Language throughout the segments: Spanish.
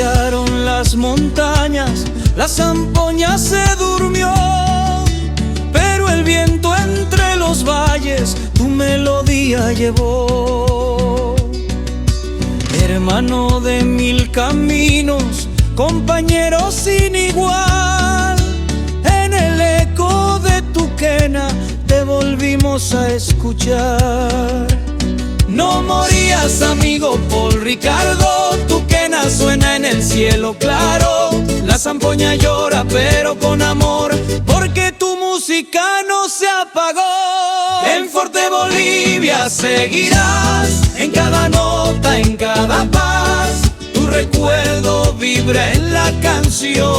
silenciaron las montañas, la zampoña se durmió, pero el viento entre los valles tu melodía llevó. Hermano de mil caminos, compañero sin igual, en el eco de tu quena te volvimos a escuchar. No morías, amigo Paul Ricardo, tu quena suena en el cielo claro. La zampoña llora pero con amor, porque tu música no se apagó. En Forte Bolivia seguirás, en cada nota, en cada paz, tu recuerdo vibra en la canción.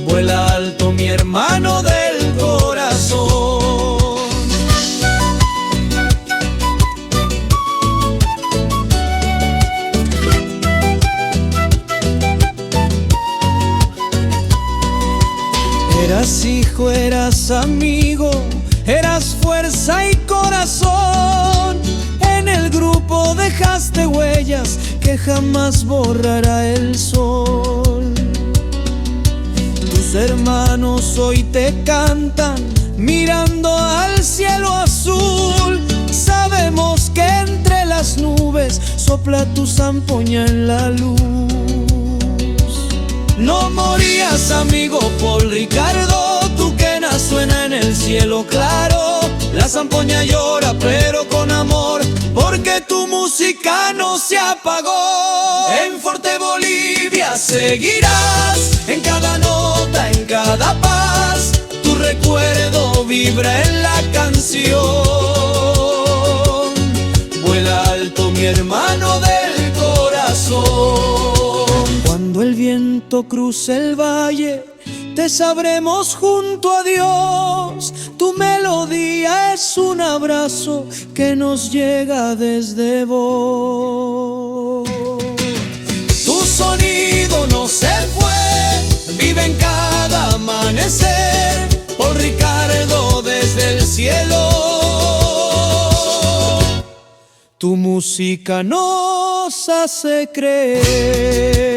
Vuela alto mi hermano del corazón. Eras hijo, eras amigo, eras fuerza y corazón. En el grupo dejaste huellas que jamás borrará el sol. Tus hermanos hoy te cantan mirando al cielo azul. Sabemos que entre las nubes sopla tu zampoña en la luz. No morías, amigo Paul Ricardo, tu quena suena en el cielo claro. La zampoña llora pero con amor, porque tu música no se apagó. En Forte Bolivia seguirás, en cada nota, en cada paz, tu recuerdo vibra en la canción. Vuela alto mi hermano del corazón. Cuando el viento cruce el valle, te sabremos junto a Dios. Tu melodía es un abrazo que nos llega desde vos. Tu sonido no se fue, vive en cada amanecer. Paul Ricardo desde el cielo, tu música nos hace creer.